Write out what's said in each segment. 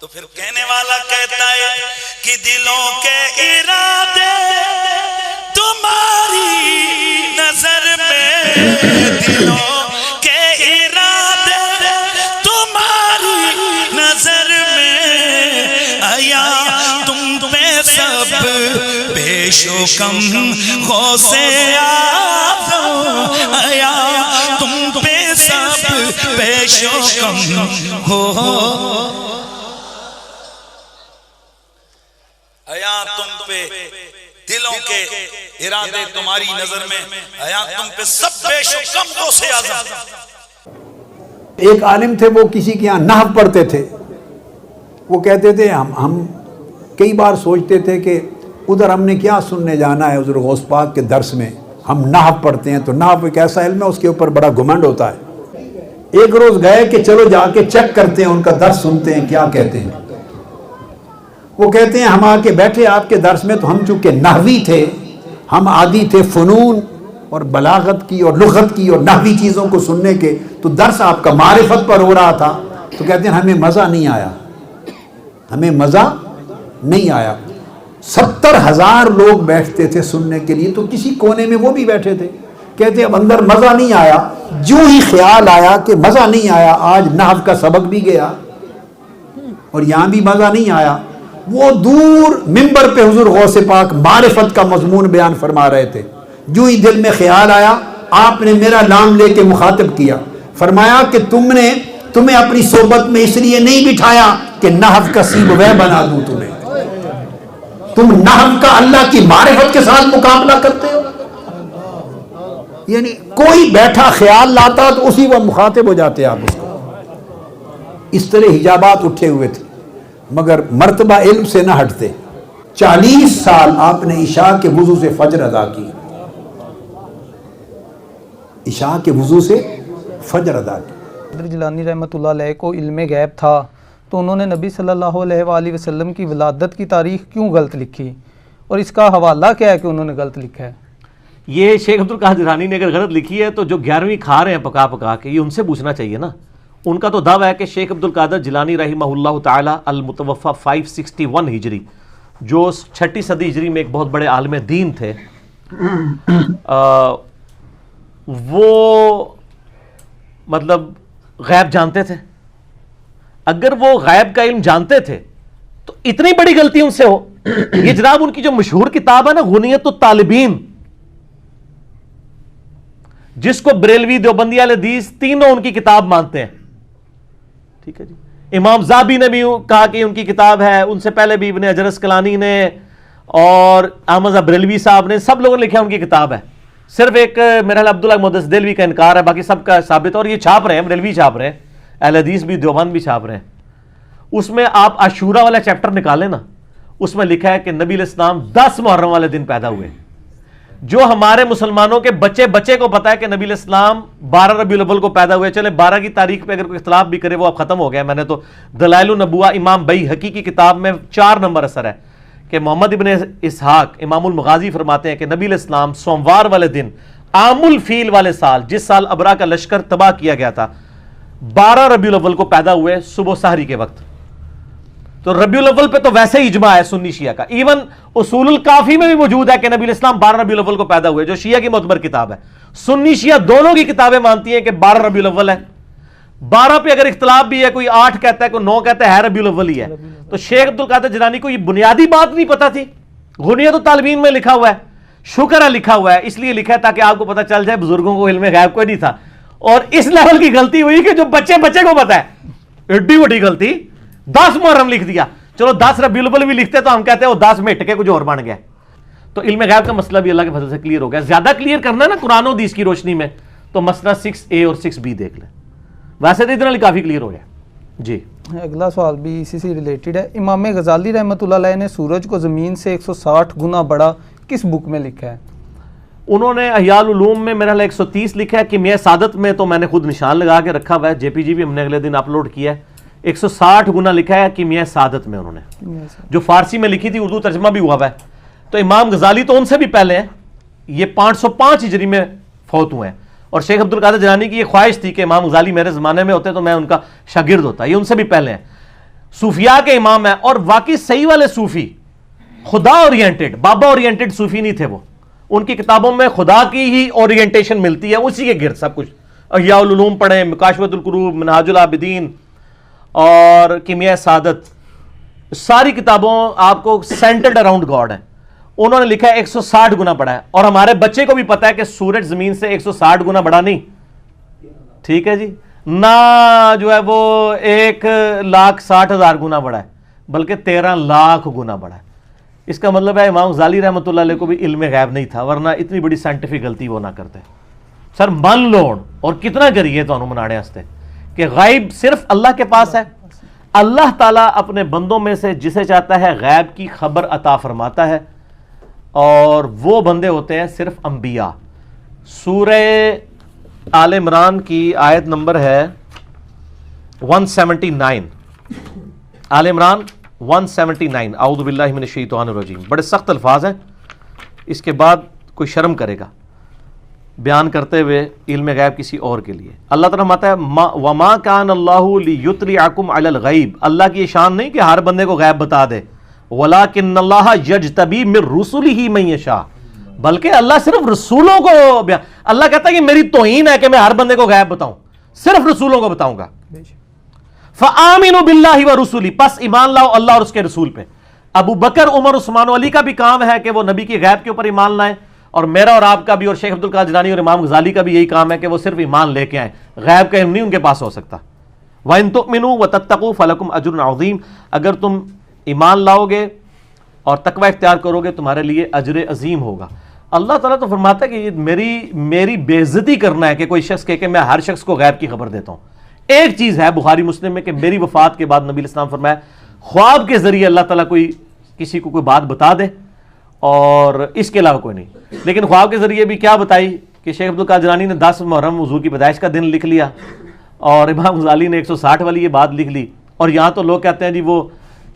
تو پھر کہنے والا کہتا ہے کہ دلوں کے ارادے تمہاری نظر میں، دلوں کے ارادے تمہاری نظر میں، آیا تم پہ سب پیش و کم غوث اعظم، آیا تم پہ سب پیش و کم ہو، آیا تم پہ دلوں کے ارادے تمہاری نظر میں، آیا تم پہ سب پیش و کم غوث اعظم۔ ایک عالم تھے، وہ کسی کے یہاں نحو پڑھتے تھے، وہ کہتے تھے ہم کئی بار سوچتے تھے کہ ادھر ہم نے کیا سننے جانا ہے، حضور غوث پاک کے درس میں ہم نحو پڑھتے ہیں، تو نحو ایک ایسا علم ہے اس کے اوپر بڑا گھمنڈ ہوتا ہے۔ ایک روز گئے کہ چلو جا کے چیک کرتے ہیں، ان کا درس سنتے ہیں کیا کہتے ہیں۔ وہ کہتے ہیں ہم آ کے بیٹھے آپ کے درس میں، تو ہم چونکہ نحوی تھے، ہم عادی تھے فنون اور بلاغت کی اور لغت کی اور نحوی چیزوں کو سننے کے، تو درس آپ کا معرفت پر ہو رہا تھا، تو کہتے ہیں ہمیں مزہ نہیں آیا، ہمیں مزہ نہیں آیا۔ 70,000 لوگ بیٹھتے تھے سننے کے لیے، تو کسی کونے میں وہ بھی بیٹھے تھے، کہتے اب اندر مزہ نہیں آیا، جو ہی خیال آیا کہ مزہ نہیں آیا، آج نحو کا سبق بھی گیا اور یہاں بھی مزہ نہیں آیا۔ وہ دور منبر پہ حضور غوث پاک معرفت کا مضمون بیان فرما رہے تھے، جو ہی دل میں خیال آیا آپ نے میرا نام لے کے مخاطب کیا، فرمایا کہ تمہیں اپنی صحبت میں اس لیے نہیں بٹھایا کہ نحو کا سیب وہ بنا دوں تمہیں، تم نحو کا اللہ کی معرفت کے ساتھ مقابلہ کرتے ہو۔ یعنی کوئی بیٹھا خیال لاتا تو اسی وہ مخاطب ہو جاتے آپ اس کو۔ اس طرح حجابات اٹھے ہوئے تھے، مگر مرتبہ علم سے نہ ہٹتے۔ 40 سال آپ نے عشاء کے وضو سے فجر ادا کی، عشاء کے وضو سے فجر ادا کی۔ قادر جیلانی رحمۃ اللہ علیہ کو علم غیب تھا، تو انہوں نے نبی صلی اللہ علیہ وآلہ وسلم کی ولادت کی تاریخ کیوں غلط لکھی، اور اس کا حوالہ کیا ہے کہ انہوں نے غلط لکھا ہے؟ یہ شیخ عبد القادر جیلانی نے اگر غلط لکھی ہے تو جو 11ویں کھا رہے ہیں پکا پکا کے، یہ ان سے پوچھنا چاہیے نا۔ ان کا تو دعویٰ ہے کہ شیخ عبد القادر جیلانی رحمہ اللہ تعالی المتوفی 561 ہجری، جو 6 صدی ہجری میں ایک بہت بڑے عالم دین تھے، وہ مطلب غیب جانتے تھے۔ اگر وہ غیب کا علم جانتے تھے تو اتنی بڑی غلطی ان سے ہو۔ یہ جناب ان کی جو مشہور کتاب ہے نا غنیت الطالبین، جس کو بریلوی دیوبندی اہل حدیث تینوں ان کی کتاب مانتے ہیں، ٹھیک ہے جی۔ امام زابی نے بھی کہا کہ ان کی کتاب ہے، ان سے پہلے بھی ابن حجر اسقلانی نے اور احمد بریلوی صاحب نے، سب لوگوں نے لکھا ان کی کتاب ہے۔ صرف ایک میرا خیال عبداللہ محدث دہلوی کا انکار ہے، باقی سب کا ثابت ہے، اور یہ چھاپ رہے ہیں، بریلوی چھاپ رہے ہیں، اہل حدیث بھی دیوبند بھی چھاپ رہے ہیں۔ اس میں آپ عاشورہ والا چیپٹر نکالیں نا، اس میں لکھا ہے کہ نبی علیہ السلام 10 محرم والے دن پیدا ہوئے۔ جو ہمارے مسلمانوں کے بچے کو پتا ہے کہ نبی علیہ السلام 12 ربیع الاول کو پیدا ہوئے، چلے 12 کی تاریخ پہ اگر کوئی اختلاف بھی کرے وہ اب ختم ہو گیا۔ میں نے تو دلائل النبوہ امام بیہقی کی کتاب میں 4 نمبر اثر ہے کہ محمد ابن اسحاق امام المغازی فرماتے ہیں کہ نبی علیہ السلام سوموار والے دن عام الفیل والے سال، جس سال ابرا کا لشکر تباہ کیا گیا تھا، 12 ربیع الاول کو پیدا ہوئے صبح سحری کے وقت۔ تو ربیع الاول پہ تو ویسے ہی اجماع ہے سنی شیعہ کا، ایون اصول الکافی میں بھی موجود ہے کہ نبی علیہ السلام 12 ربیع الاول کو پیدا ہوئے، جو شیعہ کی معتبر کتاب ہے۔ سنی شیعہ دونوں کی کتابیں مانتی ہیں کہ 12 ربیع الاول ہے۔ 12 پہ اگر اختلاف بھی ہے، کوئی 8 کہتا ہے کوئی 9 کہتا ہے ربیع الاول ہی ہے۔ تو شیخ عبد القادر جیلانی کو یہ بنیادی بات نہیں پتا تھی؟ غنیت الطالبین میں لکھا ہوا ہے، شکر ہے لکھا ہوا ہے، اس لیے لکھا ہے تاکہ آپ کو پتہ چل جائے بزرگوں کو علم غیب کوئی نہیں تھا۔ اور اس لیول کی غلطی ہوئی کہ جو بچے کو پتا ہے، ایڈی بڑی غلطی، 10 محرم لکھ دیا۔ چلو 10 ربیع الاول بھی لکھتے تو ہم کہتے ہیں وہ 10 میں ہٹ کے کچھ اور بن گیا۔ تو علم غیب کا مسئلہ بھی اللہ کے فضل سے کلیئر ہو گیا۔ زیادہ کلیئر کرنا ہے نا قرآن و حدیث کی روشنی میں تو مسئلہ 6A اور 6B دیکھ لیں، ویسے تو اتنا کافی کلیئر ہو گیا جی۔ اگلا سوال بھی اسی سے ریلیٹڈ ہے۔ امام غزالی رحمۃ اللہ علیہ نے سورج کو زمین سے 160 گنا بڑا کس بک میں لکھا ہے؟ انہوں نے احیاء العلوم میں میرا 130 لکھا ہے، کیمیاء سعادت میں تو میں نے خود نشان لگا کے رکھا ہوا ہے، JPG بھی ہم نے اگلے دن اپلوڈ کیا ہے، 160 گنا لکھا ہے کیمیاء سعادت میں انہوں نے، جو فارسی میں لکھی تھی، اردو ترجمہ بھی ہوا ہوا ہے۔ تو امام غزالی تو ان سے بھی پہلے ہیں، یہ 505 ہجری میں فوت ہوئے ہیں، اور شیخ عبد القادر جیلانی کی یہ خواہش تھی کہ امام غزالی میرے زمانے میں ہوتے تو میں ان کا شاگرد ہوتا، یہ ان سے بھی پہلے ہیں۔ صوفیاء کے امام ہیں، اور واقعی صحیح والے صوفی خدا اورینٹڈ، بابا اورینٹڈ صوفی نہیں تھے وہ. ان کی کتابوں میں خدا کی ہی اورینٹیشن ملتی ہے، اسی کے گرد سب کچھ. احیاء العلوم پڑھیں، مکاشفۃ القروب، منہاج العابدین اور کیمیاء سعادت، ساری کتابوں آپ کو سینٹرڈ اراؤنڈ گاڈ ہیں. انہوں نے لکھا ہے 160 گنا بڑا ہے، اور ہمارے بچے کو بھی پتا ہے کہ سورج زمین سے 160 گنا بڑا نہیں. ٹھیک ہے جی، نہ جو ہے وہ 1,60,000 گنا بڑا ہے، بلکہ 13 لاکھ گنا بڑا ہے. اس کا مطلب ہے امام غزالی رحمۃ اللہ علیہ کو بھی علم غیب نہیں تھا، ورنہ اتنی بڑی سائنٹیفک غلطی وہ نہ کرتے. سر من لوڑ اور کتنا کریے تو انہوں منانے ہستے کہ غیب صرف اللہ کے پاس ہے. اللہ تعالیٰ اپنے بندوں میں سے جسے چاہتا ہے غیب کی خبر عطا فرماتا ہے، اور وہ بندے ہوتے ہیں صرف انبیاء. سورہ آل عمران کی آیت نمبر ہے 179. آل عمران 179. اعوذ باللہ من الشیطان الرجیم. بڑے سخت الفاظ ہیں، اس کے بعد کوئی شرم کرے گا بیان کرتے ہوئے علم غیب کسی اور کے لیے. اللہ تعالیٰ فرماتا ہے وما کان اللہ لیطلعکم علی الغیب. اللہ کی یہ شان نہیں کہ ہر بندے کو غیب بتا دے. ولیکن اللہ یجتبی من رسلہ من یشاء. بلکہ اللہ صرف رسولوں کو اللہ کہتا ہے کہ میری توہین ہے کہ میں ہر بندے کو غیب بتاؤں، صرف رسولوں کو بتاؤں گا. فآمنوا باللہ ورسولہ. پس ایمان لاؤ اللہ اور اس کے رسول پہ. ابو بکر، عمر، عثمان و علی کا بھی کام ہے کہ وہ نبی کی غیب کے اوپر ایمان لائیں، اور میرا اور آپ کا بھی، اور شیخ عبد القادر جیلانی اور امام غزالی کا بھی یہی کام ہے کہ وہ صرف ایمان لے کے آئیں. غیب کا علم نہیں ان کے پاس ہو سکتا. وَإِن تُؤْمِنُوا وَتَتَّقُوا فَلَكُمْ أَجْرٌ عَظِيمٌ. اگر تم ایمان لاؤ گے اور تقوی اختیار کرو گے تمہارے لیے اجر عظیم ہوگا. اللہ تعالیٰ تو فرماتا ہے کہ یہ میری بے عزتی کرنا ہے کہ کوئی شخص کہے کہ میں ہر شخص کو غیب کی خبر دیتا ہوں. ایک چیز ہے بخاری مسلم میں کہ میری وفات کے بعد نبی علیہ السلام فرمایا خواب کے ذریعے اللہ تعالیٰ کسی کو کوئی بات بتا دے، اور اس کے علاوہ کوئی نہیں. لیکن خواب کے ذریعے بھی کیا بتائی کہ شیخ عبد القادر جیلانی نے 10 محرم حضور کی پیدائش کا دن لکھ لیا، اور امام غزالی نے 160 والی یہ بات لکھ لی. اور یہاں تو لوگ کہتے ہیں جی وہ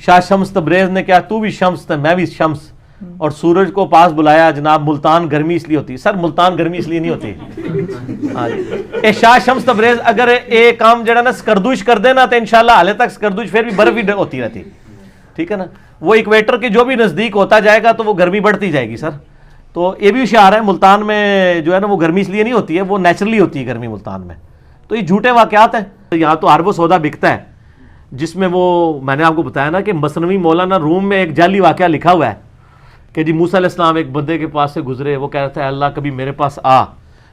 شاہ شمس تبریز نے کیا تو بھی شمس تھا میں بھی شمس، اور سورج کو پاس بلایا جناب ملتان گرمی اس لیے ہوتی ہے. سر ملتان گرمی اس لیے نہیں ہوتی. اے شاہ شمس تبریز اگر ایک کام جڑا نا سکردوش کر دے نا تو انشاءاللہ حالے تک سکردوش پھر بھی برف بھی ہوتی رہتی. ٹھیک ہے نا، وہ ایکویٹر کے جو بھی نزدیک ہوتا جائے گا تو وہ گرمی بڑھتی جائے گی. سر تو یہ بھی اشارہ ہے ملتان میں جو ہے نا وہ گرمی اس لیے نہیں ہوتی ہے، وہ نیچرلی ہوتی ہے گرمی ملتان میں. تو یہ جھوٹے واقعات ہیں. یہاں تو ہر وہ سودا بکتا ہے جس میں وہ میں نے آپ کو بتایا نا کہ مثنوی مولانا روم میں ایک جعلی واقعہ لکھا ہوا ہے کہ جی موسیٰ علیہ السلام ایک بندے کے پاس سے گزرے، وہ کہہ رہا تھا اللہ کبھی میرے پاس آ،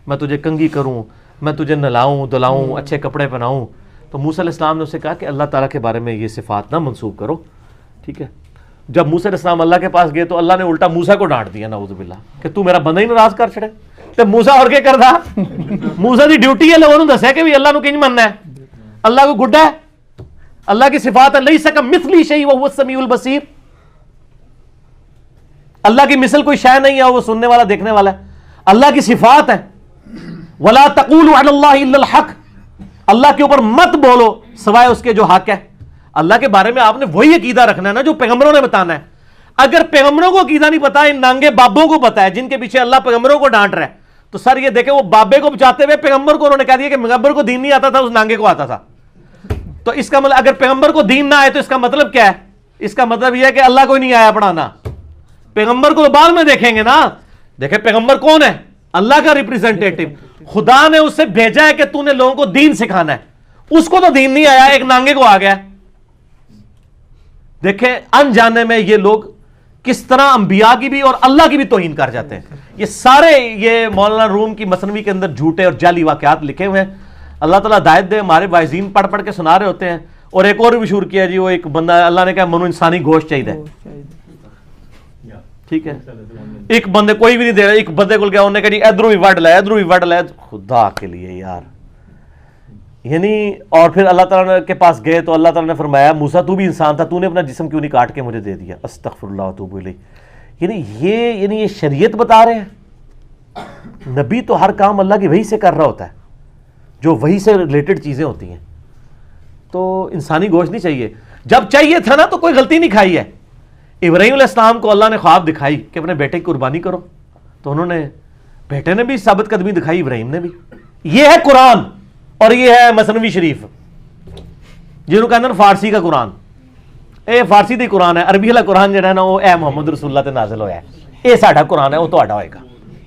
میں تجھے کنگھی کروں، میں تجھے نہلاؤں دلاؤں، اچھے کپڑے پہناؤں. تو موسیٰ علیہ السلام نے اسے کہا کہ اللہ تعالیٰ کے بارے میں یہ صفات نہ منسوب کرو. ٹھیک ہے، جب موسیٰ علیہ السلام اللہ کے پاس گئے تو اللہ نے الٹا موسیٰ کو ڈانٹ دیا نعوذ باللہ کہ تو میرا بندہ ہی ناراض کر چھڑے. تو موسیٰ اور کیا کردا موسیٰ دی ڈیوٹی ہے لوگوں نے دسیا کہ بھی اللہ نو کنج مننا ہے، اللہ کو گڈا ہے، اللہ کی صفات ہے لیس کمثلہ شیء وہو السمیع البصیر. اللہ کی مثل کوئی شے نہیں ہے، وہ سننے والا دیکھنے والا ہے. اللہ کی صفات ہے ولا تقولوا علی اللہ الا الحق. اللہ کے اوپر مت بولو سوائے اس کے جو حق ہے. اللہ کے بارے میں آپ نے وہی عقیدہ رکھنا ہے نا جو پیغمبروں نے بتانا ہے. اگر پیغمبروں کو عقیدہ نہیں پتا، ان نانگے بابوں کو پتا ہے جن کے پیچھے اللہ پیغمبروں کو ڈانٹ رہا ہے، تو سر یہ دیکھیں وہ بابے کو بچاتے ہوئے پیغمبر کو انہوں نے کہہ دیا کہ پیغمبر کو دین نہیں آتا تھا، اس نانگے کو آتا تھا. تو اس کا مطلب اگر پیغمبر کو دین نہ آئے تو اس کا مطلب کیا ہے؟ اس کا مطلب یہ ہے کہ اللہ کو نہیں آیا پڑھانا. پیغمبر کو بعد میں دیکھیں گے نا. دیکھیں پیغمبر کون ہے؟ اللہ کا ریپریزنٹیٹو. خدا نے اسے بھیجا ہے کہ تو نے لوگوں کو دین سکھانا ہے. اس کو تو دین نہیں آیا، ایک نانگے کو آ گیا. دیکھیں انجانے میں یہ لوگ کس طرح انبیاء کی بھی اور اللہ کی بھی توہین کر جاتے ہیں. یہ سارے یہ مولانا روم کی مثنوی کے اندر جھوٹے اور جعلی واقعات لکھے ہوئے ہیں. اللہ تعالیٰ ہدایت دے. ہمارے واعظین پڑھ پڑھ کے سنا رہے ہوتے ہیں. اور ایک اور بھی مشہور کیا جی، وہ ایک بندہ اللہ نے کہا منو انسانی گوشت چاہیے. ٹھیک ہے، ایک بندے کوئی بھی نہیں دے رہا، ایک بندے کو گیا انہوں نے کہا جی ادھروں بھی وڈ لے ادھروں بھی وڈ لے. خدا کے لیے یار، یعنی اور پھر اللہ تعالیٰ کے پاس گئے تو اللہ تعالیٰ نے فرمایا موسیٰ تو بھی انسان تھا، تو نے اپنا جسم کیوں نہیں کاٹ کے مجھے دے دیا؟ استغفر اللہ واتوب الیہ. یعنی یہ شریعت بتا رہے ہیں. نبی تو ہر کام اللہ کی وحی سے کر رہا ہوتا ہے، جو وحی سے ریلیٹڈ چیزیں ہوتی ہیں. تو انسانی گوشت نہیں چاہیے. جب چاہیے تھا نا تو کوئی غلطی نہیں کھائی ہے. ابراہیم علیہ السلام کو اللہ نے خواب دکھائی کہ اپنے بیٹے کی قربانی کرو، تو انہوں نے، بیٹے نے بھی ثابت قدمی دکھائی، ابراہیم نے بھی. یہ ہے قرآن اور یہ ہے مثنوی شریف، جنہوں کہتے ہیں فارسی کا قرآن. ਇਹ ਫਾਰਸੀ ਦੀ ਕੁਰਾਨ ਹੈ, ਅਰਬੀ ਵਾਲਾ ਕੁਰਾਨ ਜਿਹੜਾ ਨਾ ਉਹ ਐ ਮੁਹੰਮਦ ਰਸੂਲullah ਤੇ ਨਾਜ਼ਿਲ ਹੋਇਆ ਹੈ, ਇਹ ਸਾਡਾ ਕੁਰਾਨ ਹੈ, ਉਹ ਤੁਹਾਡਾ ਹੋਏਗਾ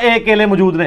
ਇਹ ਕੇਲੇ ਮੌਜੂਦ ਨੇ,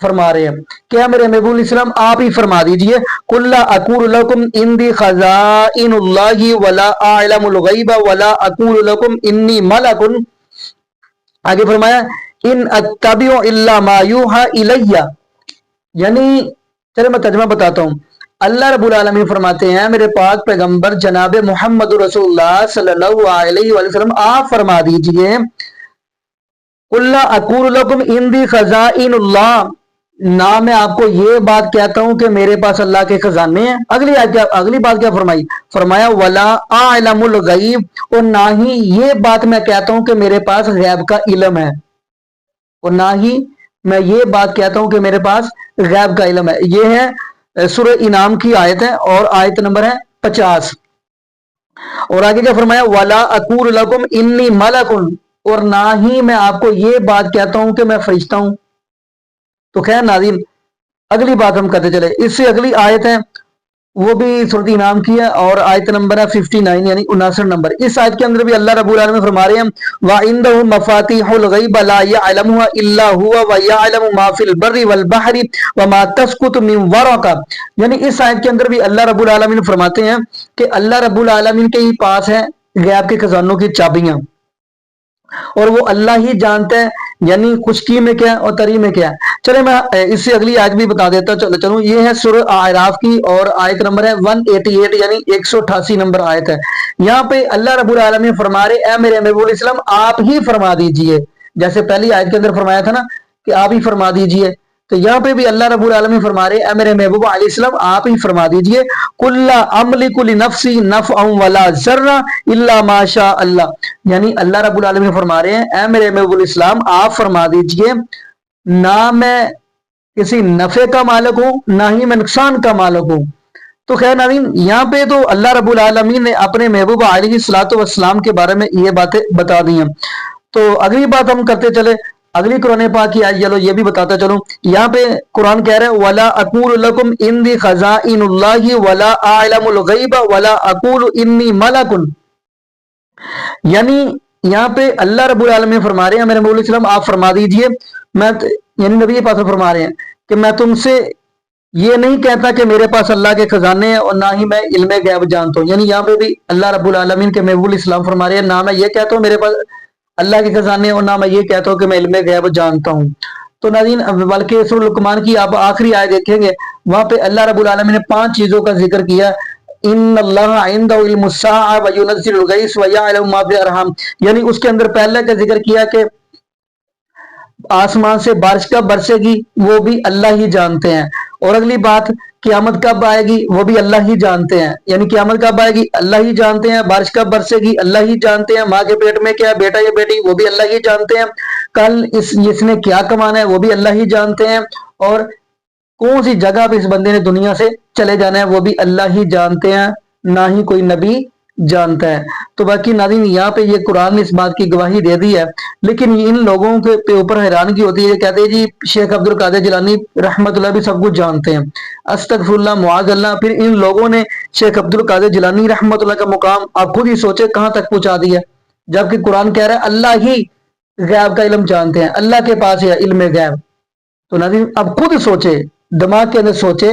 فرما رہے ہیں کہ میرے محبوب علیہ السلام آپ ہی فرما دیجئے قل لا اقول لکم عندی خزائن اللہ ولا اعلم الغیب ولا اقول لکم انی ملک. آگے فرمایا ان اتبع الا ما یوحى الیہ، یعنی چلے میں ترجمہ بتاتا ہوں. اللہ رب العالمین فرماتے ہیں میرے پاک پیغمبر جناب محمد رسول اللہ صلی اللہ علیہ وآلہ وسلم آپ فرما دیجئے قل لا اقول لکم عندی خزائن اللہ، نہ میں آپ کو یہ بات کہتا ہوں کہ میرے پاس اللہ کے خزانے ہیں. اگلی بات کیا فرمائی؟ فرمایا ولا اعلم الغیب، اور نہ ہی یہ بات میں کہتا ہوں کہ میرے پاس غیب کا علم ہے، اور نہ ہی میں یہ بات کہتا ہوں کہ میرے پاس غیب کا علم ہے. یہ ہے سورہ انعام کی آیت ہے اور آیت نمبر ہے 50. اور آگے کیا فرمایا ولا اقول لکم انی ملک، اور نہ ہی میں آپ کو یہ بات کہتا ہوں کہ میں فرشتہ ہوں. تو خیر ناظرین اگلی بات ہم کرتے چلے. اس سے اگلی آیت ہے وہ بھی سورۃ انعام کی ہے اور آیت نمبر ہے 59 یعنی 59 نمبر. اس آیت کے اندر بھی اللہ رب العالمین فرما رہے ہیں وَعِندَهُ مَفَاتِيحُ الْغَيْبِ لَا يَعْلَمُهَا إِلَّا هُوَ وَيَعْلَمُ مَا فِي الْبَرِّ وَالْبَحْرِ وَمَا تَسْقُطُ مِنْ وَرَقَةٍ. یعنی اس آیت کے اندر بھی اللہ رب العالمین فرماتے ہیں کہ اللہ رب العالمین کے ہی پاس ہے غیب کے خزانوں کی چابیاں، اور وہ اللہ ہی جانتا ہے یعنی خشکی میں کیا اور تری میں کیا. چلے میں اس سے اگلی آیت بھی بتا دیتا چلوں. یہ ہے سورہ اعراف کی اور آیت نمبر ہے 188 یعنی 188 نمبر آیت ہے. یہاں پہ اللہ رب العالمین فرما رہے اے میرے محبوب علیہ السلام آپ ہی فرما دیجئے، جیسے پہلی آیت کے اندر فرمایا تھا نا کہ آپ ہی فرما دیجئے، تو یہاں پہ بھی اللہ رب العالمین فرما رہے اے میرے محبوب علیہ السلام آپ ہی فرما دیجئے قل لا املک لنفسی نفعا ولا ضرا الا ما شاء اللہ. یعنی اللہ رب العالمین فرما رہے ہیں اے میرے محبوب علیہ السلام آپ فرما دیجئے نہ میں کسی نفع کا مالک ہوں نہ ہی میں نقصان کا مالک ہوں. تو خیر ناظرین یہاں پہ تو اللہ رب العالمین نے اپنے محبوب علیہ الصلوۃ والسلام کے بارے میں یہ باتیں بتا دی ہیں. تو اگلی بات ہم کرتے چلے اگلی قرآن پاک کی آیت، چلو یہ بھی بتاتا چلوں. یہاں پہ قرآن کہہ رہے ہیں وَلَا أَقُولُ لَكُمْ عِنْدِي خَزَائِنُ اللَّهِ وَلَا أَعْلَمُ الْغَيْبَ وَلَا أَقُولُ إِنِّي مَلَكٌ. یعنی یہاں پہ اللہ رب العالمین فرما رہے ہیں میرے نبی علیہ السلام آپ فرما دیجئے میں یعنی نبی پاک فرما رہے ہیں کہ میں تم سے یہ نہیں کہتا کہ میرے پاس اللہ کے خزانے ہیں اور نہ ہی میں علم غیب جانتا ہوں. یعنی یہاں پہ بھی اللہ رب العالمین کے محبوب علیہ السلام فرما رہے ہیں نہ میں یہ کہتا ہوں میرے پاس اللہ کے خزانے اور نہ میں یہ کہتا ہوں کہ میں علم غیب جانتا ہوں. تو ناظرین بلکہ سورۃ لقمان کی آپ آخری آیت دیکھیں گے وہاں پہ اللہ رب العالمین نے 5 چیزوں کا ذکر کیا. ان اللہ عنده علم الساعة وينزل الغيث ويعلم ما في الارحام، یعنی اس کے اندر پہلے کا ذکر کیا کہ آسمان سے بارش کب برسے گی وہ بھی اللہ ہی جانتے ہیں، اور اگلی بات قیامت کب آئے گی وہ بھی اللہ ہی جانتے ہیں. یعنی قیامت کب آئے گی اللہ ہی جانتے ہیں، بارش کب برسے گی اللہ ہی جانتے ہیں، ماں کے پیٹ میں کیا بیٹا یا بیٹی وہ بھی اللہ ہی جانتے ہیں، کل اس نے کیا کمانا ہے وہ بھی اللہ ہی جانتے ہیں، اور کون سی جگہ پہ اس بندے نے دنیا سے چلے جانا ہے وہ بھی اللہ ہی جانتے ہیں، نہ ہی کوئی نبی جانتا ہے. تو باقی ناظرین یہاں پہ یہ قرآن نے اس بات کی گواہی دے دی ہے، لیکن ان لوگوں کے اوپر حیرانگی ہوتی ہے. یہ کہتے ہیں جی شیخ عبد القادر جیلانی رحمت اللہ بھی سب کچھ جانتے ہیں، استغفر اللہ معاذ اللہ. پھر ان لوگوں نے شیخ عبد القادر جیلانی رحمت اللہ کا مقام آپ خود ہی سوچے کہاں تک پہنچا دیا، جبکہ قرآن کہہ رہا ہے اللہ ہی غیب کا علم جانتے ہیں، اللہ کے پاس ہے علم غیب. تو ناظرین اب خود سوچے، دماغ کے اندر سوچے،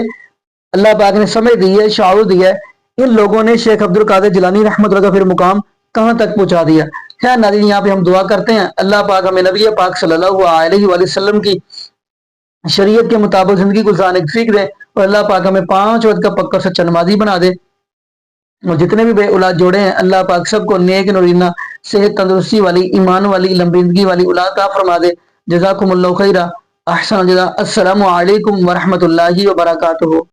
اللہ پاک نے سمجھ دی ہے، شعور دی ہے، ان لوگوں نے شیخ عبد القادر جیلانی رحمۃ اللہ کا پھر مقام کہاں تک پہنچا دیا. خیر ناظرین یہاں پہ ہم دعا کرتے ہیں اللہ پاک ہمیں نبی پاک صلی اللہ علیہ وآلہ وسلم کی شریعت کے مطابق زندگی گزارنے کی فکر دے، اور اللہ پاک ہمیں 5 وقت کا پکا سچا نمازی بنا دے، اور جتنے بھی بے اولاد جوڑے ہیں اللہ پاک سب کو نیک نورینہ صحت تندرستی والی ایمان والی لمبی زندگی والی اولاد عطا فرما دے. جزاکم اللہ خیرہ، احسن الجزاء. السلام علیکم ورحمۃ اللہ وبرکاتہ.